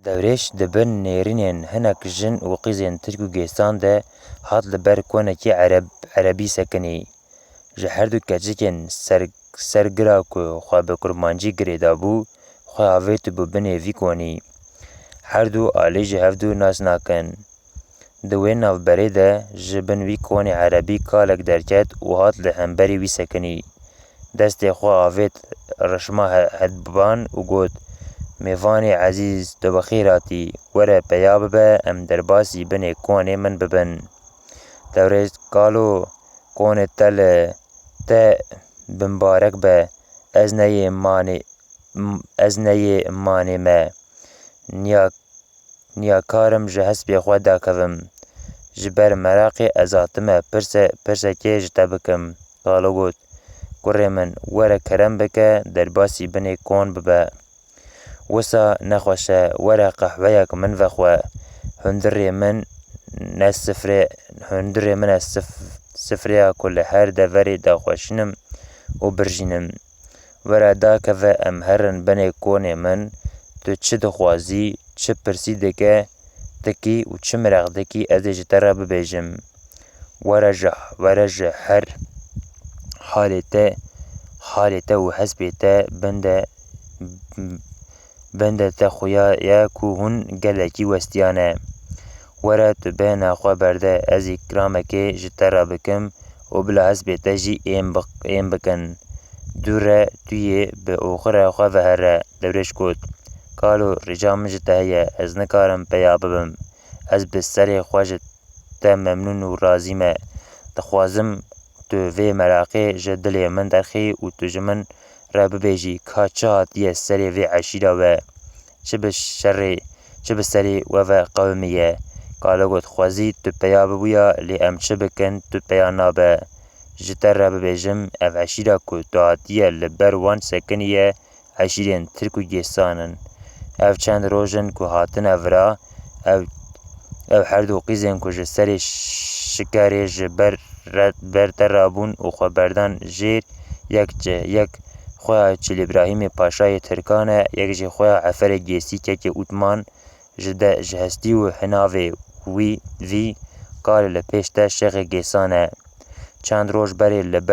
دەورێش دەبن نێرینên hinek jin û qîzên Tirk û Gestan de hat li ber konekî Erebî sekinî. Ji her du keçikên sergira ku xwe bi kurmancî girê dabû, xwe avêt û bi binê vî konî. Her du alî ji hev du nas nakin. Di wê navberê de ji bin vî konê Erebî kalek derket û hat li hemberî wî sekinî. Destê xwe avêt reşma hedban û got: Mêvanê ezîz, tu bi xêr hatî, were peya bibe em derbasî binê konê min bibin. Dewrêj kalo konê te binbarek be, ez neyê manê me. Niyakarim ji hespê xwe dakevim. Ji ber meraqê ez hatime pirsekê ji te bikim. Kalo got: Kurê min, were kerem bike, derbasî binê kon bibe. Wisa nexweş e, were qehweyek min vexwe. Hundirê min e sifreya ku li her deverê daxweşînim û birjînim. Were dakeve em herin binê konê min, tu çi dixwazî, çi pirsî dike dikî û çi mireq dikî ez ê ji te re bibêjim. Were ji her halê te û hespê te binde te xuya ye ku hûn gelekî westiyan e. Were tu bêhna xwe berde, ez îkramekê ji te re bikim û bila hespê te jî êm bikin. Du re tu yê bi oxira xwe vehere. Dewrêj got: Kalo rêca min ji te heye, ez nikarim peya bibim. Ez bi serê xwe ji te memnûn û razî me. Dixwazim tu vê meraqê ji dilê min derxî û tu ji min re bibêjî ka çi hatiye serê vê eşîra we, çi bi serê we ve qewimî ye. Kalo got: Xwezî tu peya bibûya, lê em çi bikin tu peya nabe. Ji te re bibêjim, ev eşîra ku tu hatiye li ber wan sekinî ye eşîrên Tirk û Gestan in. Ev çend rojin ku hatine vira, ev her du qîzên ku ji serê şikerê ji ber te rabûn û xwe berdan jêr, yek xweya Çîlîbrahîmê Paşayê Tirkan e, yek jî xweya Eferê Gesî kekê Utman, ji hestî û hinavê vî kalê li pêş te Şexê Gestan e. Çend roj berê li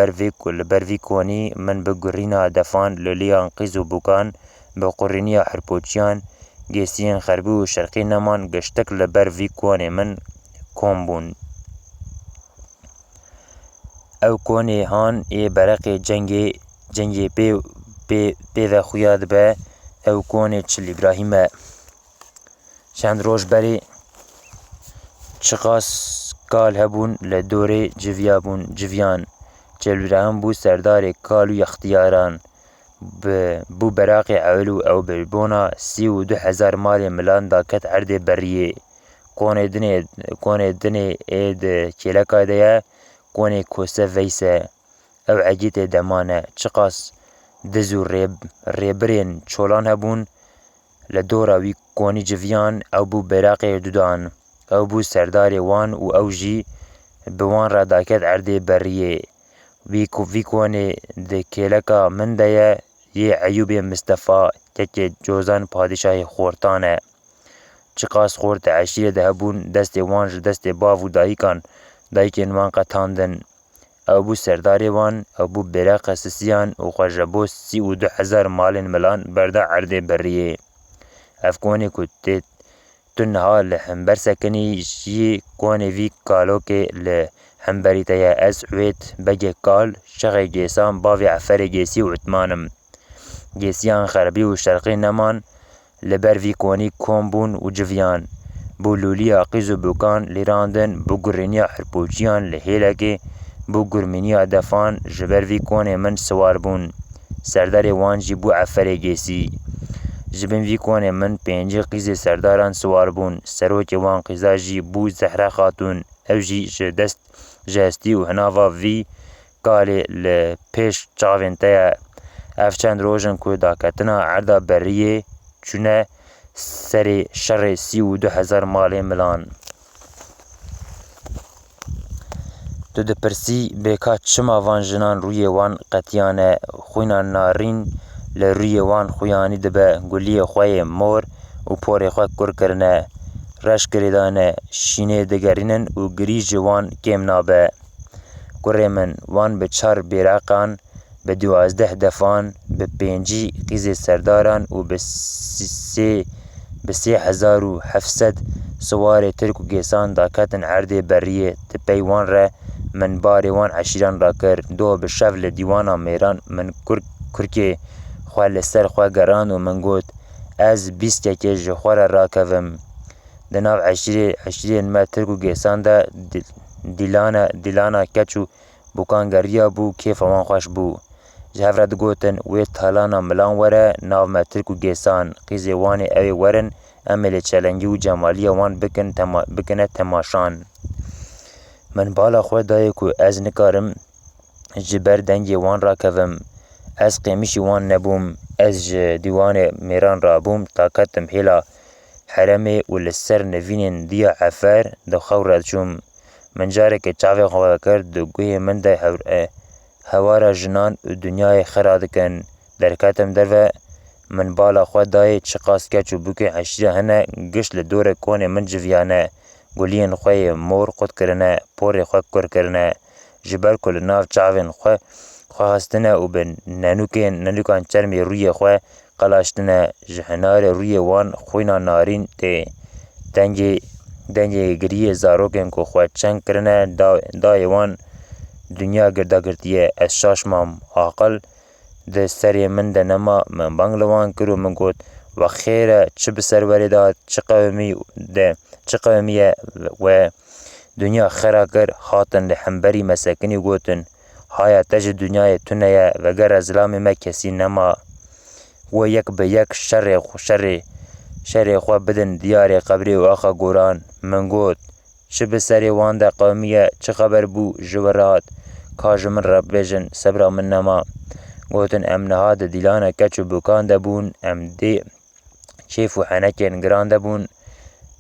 ber vî konî min bi gurîna defan, lûliyan qîz û bûkan, bi qurîniya hirpûçiyan, gesiyên xerbî û şerqî neman giştik li ber vî konê min kom bûn. Ew konê han ê bereqê cengê pê ve xuya dibe, ew konê Çîlîbrahîm e. Çend roj berê çiqas kal hebûn li dorê civiyan. Çîlîbrahîm bû serdarê kal û yextiyaran. Bû beraqê ewil û ew bi bona 32,000 malên milan da ket erdê beriyê. Konê dinê ê di kêleka de ye, konê Kose Veys e. Ew ecîtê deman e. Çiqas diz û rêbirên çolan hebûn li dora wî konî civiyan, ew bû beraqê dudan. Ew bû serdarê wan û ew jî bi wan re daket erdê beriyê. Vî konê di kêleka min de ye, yê Eyûbê Mistefa, kekê Cozan Padîşahê Xortan e. Çiqas xort û eşîrê de hebûn, destê wan ji destê bav û dayîkên wan qetandin. Ew bû serdarê wan, ew bû bêreqa sisiyan û xwe ji bo 32,000 malên milan berda erdê beriyê. Ev konê ku tu niha li hember sekinî jî konê vî kalokê li hemberî te ye. Ez Ewêt Begê Kal, Şexê Gestan, bavê Eferê Gesî û Utman im. Gesiyan xerbî û şerqî neman li ber vî konî kom bûn û civiyan. Bû lûliya qîz û bûkan lîrandin, bû gurîniya hirpûçiyan li hêlekê, bû gurmîniya defan ji ber vî konê min siwar bûn. Serdarê wan jî bû Eferê Gesî. Ji bin vî konê min pêncî qîzê serdaran siwar bûn. Serokê wan qîza jî bû Zehra Xatûn. Ew jî ji hestî û hinava vî kalê li pêş çavên te ye. Ev çend rojin ku daketina erda beriyê çûne serê şerê 32,000 malên milan. Tu dipirsî bêka çima van jinan rûyê wan qetiyan e, xwîna narîn li rûyê wan xuyanî dibe, guliyê xwe yê mor و پوری خو کور کرنه رش کردانه شینه دگرینن و گری جوان کم نابه کوری من وان به 4 بیرقان به 12 دفان به 5 قیز سرداران و به 3700 سوار ترک و گیسان داکتن عرض بریه تپی وان را من باری وان عشیران را کرد دو به شفل دیوانا میران من کرکی خواه لسر خواه گران و من گوت از 20 که جخوار را کوم دناو عشیره ما ترک و گیسان دا دیلانا کچو بوکانگریا بو کیف وان خوش بو جهورت گوتن وی تالانا ملان وره ناو ما ترک و گیسان قیز وانی اوی ورن امل چلنگی و جمالی وان بکنه تماشان من بالا خود دایی که از نکارم جبر دنگی وان را کوم از قیمشی وان نبوم از دیوان میران را بوم طاقتم هلا حرمه و لسر نوینین دیا عفر دو خورد شوم من جاره که چاوی خواه کرد دو گوه من دای هوارا جنان و دنیای خراد کن درکتم در و من بالا خود دای چقاس کچو بوکه عشیره هنه گشت لدور کون من جویانه گلین خواه مور خود کرنه پور خواه کر کرنه جبر کل ناف چاوین خواه هستنه و به ننوکان چرمی روی خواه قلاشتنه جهنار روی وان خوینا نارین ته دنگی گریه زاروکن که خواه چنگ کرنه دای وان دنیا گردا گردیه از شاشمام عاقل ده سری من ده نما من بانگلوان کرو من گوت و خیره چه بسروری داد چه قومیه و دنیا خیره کر خاطن لحنبری مساکنی گوتن هایا تج دنیای تنیه و گر ازلام ما کسی نما و یک به یک شر خواه بدن دیار قبری و آخا گوران من گوت چه بسری وان ده قومیه چه خبر بو جورات کاج من رب بیجن صبر من نما گوتن ام نهاد دیلانا کچو بوکان دبون ام دی چیف و حنکن گران دبون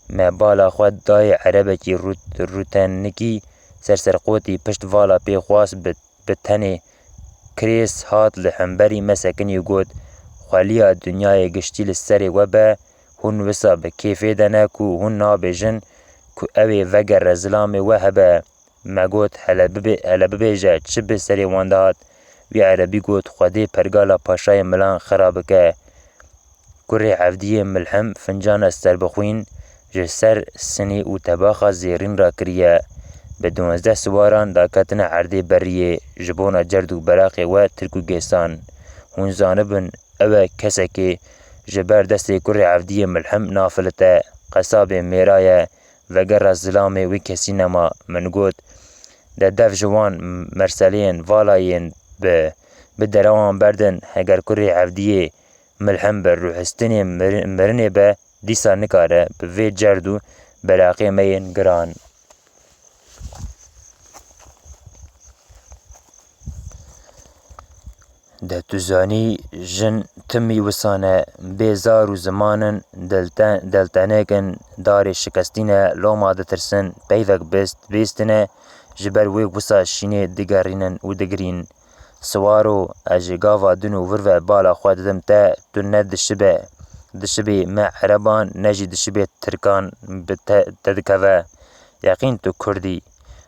ما بالا خود دای عربکی روتنکی سرسرقوتی پشت والا پی خواست بتنی کریس هات لحنبری مسکنی گوت خالیا دنیای گشتی لسری وبا هون وسا بکیفی دنکو هون نابیجن که اوی وگر رزلام وهبه ما گوت هلا ببیجه چه بسری واندهات وی عربی گوت خودی پرگالا پاشای ملان خراب که کره عفدی ملحم فنجان استر بخوین جسر سنی و تباخا زیرین را کریه به 12 سواران داکتن عرض بریه جبونا جرد و براقی و ترک و گیسان هون زانبن اوه کسا که جبر دست کره عفدی ملحم نافلتا قصاب میرایه وگر الظلام وی کسی نما من گوت ده دف جوان مرسلین والاین به دروان بردن اگر کره عفدی ملحم بر روحستنی مرنه به دیسا نکاره به وی جردو براقی مین گران ده توزانی جن تمی وسانه بیزار و زمانن دلتانکن دار شکستینه لوما ده ترسن پیوک بیستنه جبر وی وسا شینه دگرینن و دگرین سوارو اجگاوا دنو ورو بالا خود دم تا تو ند دشبه ما عربان نجی دشبه ترکان تدکوه یقین تو کردی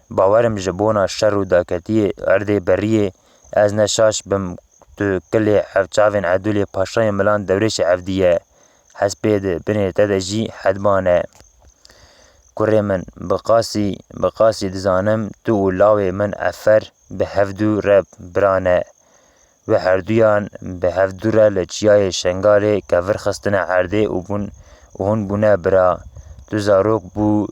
باورم جبونا شر و داکتی ارده بریه از نشاش بم تو کلی چاوین عدولی پاشای ملان دورش عفدیه حسبید بنی تدجی حدبانه کره من بقاسی دزانم تو لاوی من افر به هفدو رب برانه و هر دویان به هفدو را لچیای شنگاله که ورخستن عرده و هون بونه برا تو زاروک بو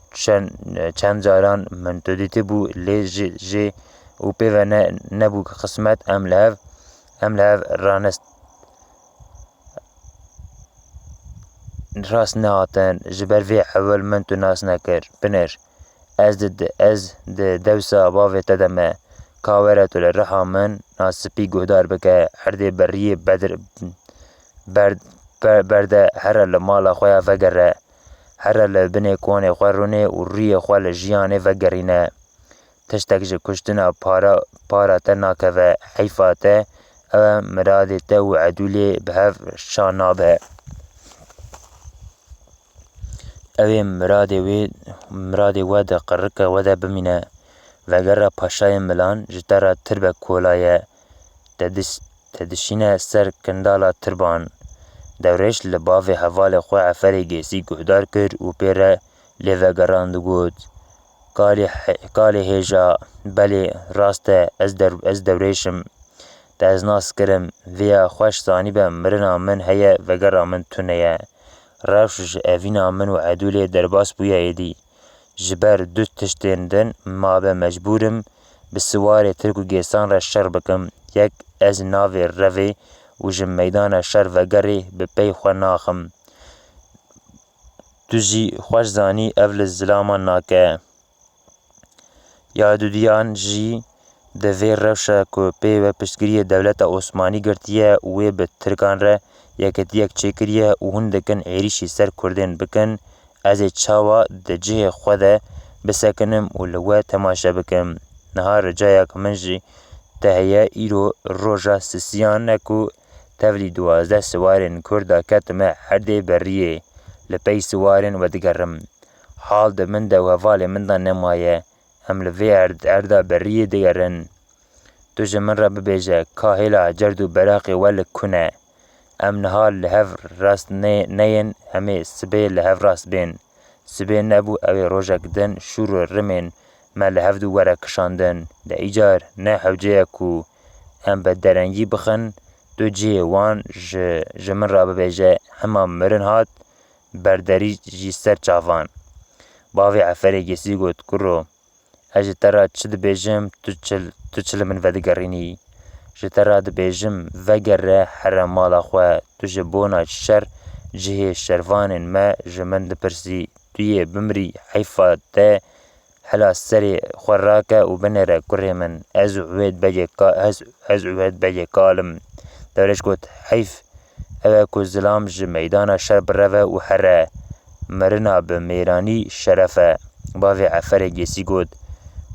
چند جاران من تو دیتی بو لی جی و پیوه نبو که قسمت ام لحف رانست راست نهاتن جبر وی اول من تو ناس نکر بنر از ده دوسا باوی تدمه کاورتو لرحا من ناسپی گودار بکه عرده بریه برده هر لمالا خواه وگره هر لبنه کونه خواه رونه و ری خواه لجیانه وگرینه تشتک جه کشتنا پارا تناکه و حیفاته او مراده تا و عدولی به هف شانابه اوی مرادê we di qirika we de bimîne. Vegera paşayê Milan ji te re tir be kola ye. Te dişîne ser kindala tirban. Dewrêj li bavê hevalê xwe Eferê Gesî guhdar kir û pê re lêvegeran digot: Kalê hêja, belê, rast e, ez dewrêjim. Te ez nas kirim, vêya xweş zanîbe mirina min heye vegera min tune ye. Rewş ji evîna min û Edûlê derbas bûye êdî. Ji ber du tiştên din mabe mecbûrim bi siwarê Tirkûgestan re şer bikim. Yek, ez navê revê û ji meydana şer vegerê bi pey xwe naxim. Tu jî xweş zanî ev li zilaman nake. Yahudiyan jî di vê rewşa ku pê ve piştgiriyê dewleta Osmanî girtiye û wê bi Tirkan re yekitiyek çêkiriye û hûn dikin êrişî ser Kurdên bikin, ez ê çawa di cihê xwe de bisekinim û li we temaşe bikim. Niha ricayek min jî te heye îro roja sisiyan e ku tevlî 12 siwarên Kurd a ketime herdê beriyê. Li pey siwarên vedigerim. Hal di min de û hevalê min de nemaye. Em li vê erda beriyê digerin. Tu ji min re bibêje ka hêla cerd û beraqê we li ku ne? Em niha li hev rast neyên, em ê sibê li hev rast bên. Sibê nebû ew ê rojek din şûr û rimên me li hev dû were kişandin. De îcar ne hewceyek ku em bi derengî bixin, tu cihê wan ji min re bibêje hema mirin hat, berderî jî ser çavan. Bavê Eferê Gesî got: Kuro, ez ji te re çi dibêjim tu çi li min vedigerînî? Ji te re dibêjim vegere here mala xwe. Tu ji bona şer cihê şervanên me ji min dipirsî. Tu yê bimirî heyfa te hela serê xwe rake û binêre kurê min. Ez Ûvêd Begê kalim. Dewrêj got: Heyf, ew e ku zilam ji meydana şer bireve û here. Mirina bi mêranî şeref e. Bavê Eferê Gesî got: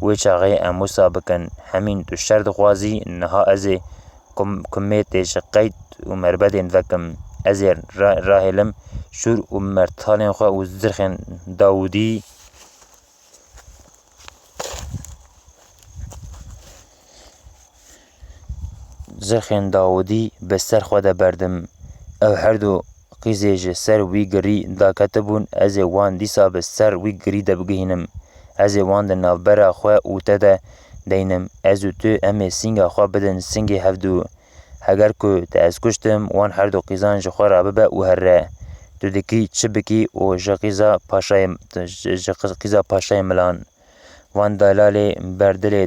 Wê çaxê em wisa bikin. Hemîn tu şer dixwazî, niha ez ê kumêtê ji qeyd û merbedên vekim. Ez ê rahêlim şûr û mertalên xwe û zirxên Dawudî bi ser xwe de berdim. Ew her du qîzê ji ser wî girî daketibûn, ez ê wan dîsa bi ser wî girî de bigihînim. Ez ê wan di navbera xwe û te de deynim. Ez û tu em ê sînga xwe bidin singê hevdû. Heger ku te ez kuştim, wan her du qîzan ji xwe re bibe û here. Tu dikî çi bikî û ji qîza paşayê Milan. Van delalê berdilê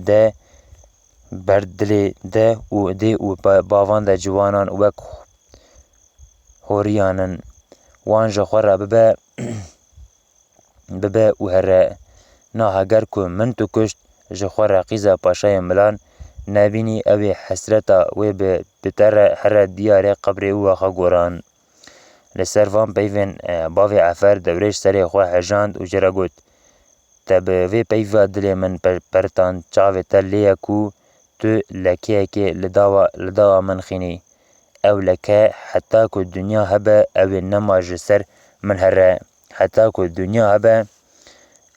de û dê û bavan de ciwanan wek horiyan in. Wan ji xwe re bibe û here. Na heger ku min tu kuşt, ji xwe re qîza paşayê Milan nebînî, ew ê hesreta wê bi te re here diyarê qebrê we xwe goran. Li ser van peyvên bavê Efer dewrêj serê xwe hejand û jî re got: Te bi vê peyva dilê min pertand. Çavê te lê ye ku tu lekeyekê li dawa min xînî. Ew leke heta ku dunya hebe ew ê nema ji ser min here. Heta ku dunya hebe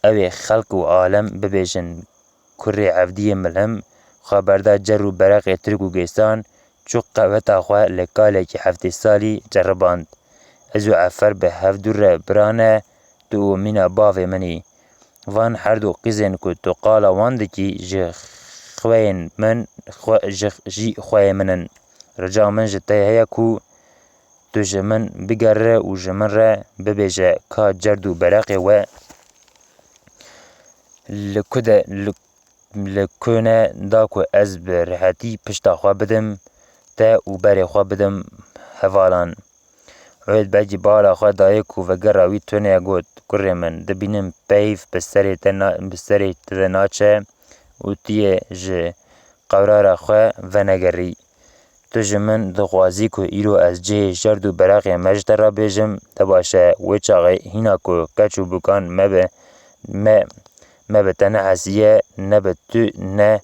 ew ê xelk û alem bibêjin: Kurê Evdiyê Milhim, xeberda cer û beraqê Tirkûgestan, çû qeweta xwe li kalekî heftê salî ceriband. Ez û Efer bi hevdû re birane, tu û mîna bavê min î. Van her du qîzên ku tu qala wan dikî jî xweyê min in. Rica min ji te heye ku tu ji min bigere û ji min re bibêje ka cerd û beraqê we li ku ne da ku ez bi rihetî pişta xwe bidim te û berê xwe bidim hevalan. Ûvêd Begî bala xwe daye ku vegera wî tune got: Kurê min, dibînim peyv bi serê te de naçe û tu yê ji qewrara xwe venegerî. Tu ji min dixwazî ku îro ez cihê cerd û beraqê me ji te re bêjim, te baş e. Wê çaxê hîna ku keç û bukan me bi te nehesiye, ne bi tu ne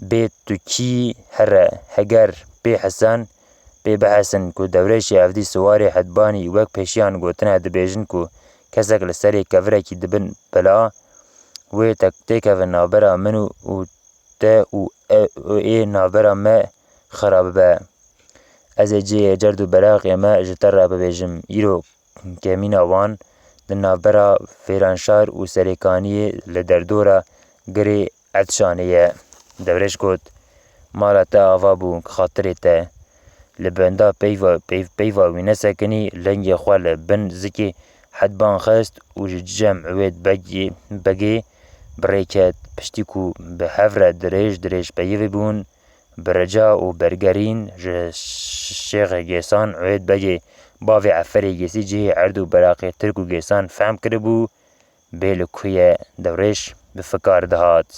bê tu kî here. Heger pê bihesin ku dewrêjî Evdî siwarê hedbanî wek pêşiyan gotine dibêjin ku کەسێک لەسەرێ کەڤرێکی دبن بەلا وێ تێکەڤن ناوبەرا من û te û ê navbera me xerab bibe. Ez ê cihê cerd û beraqê me ji te re bibêjim. Îro kemîna wan di navbera Fêranşar û Serêkaniyê li derdora girê Etşanê ye. Devrêj got: Mala te ava bû ki xatirê te li benda peyva wî nesekinî, lengê xwe li bin zikê hedban xist û ji cem wê begê birêket. Piştî ku bi hev re dirêj peyivî bûn, bi rica û bergerîn ji Şêxê Gêsan wê begê bavê Eferê Gêsî cihê erd û beraqê Tirk û Gêsan fehm kiribû bê li ku ye. Devrêj bi fikar dihat.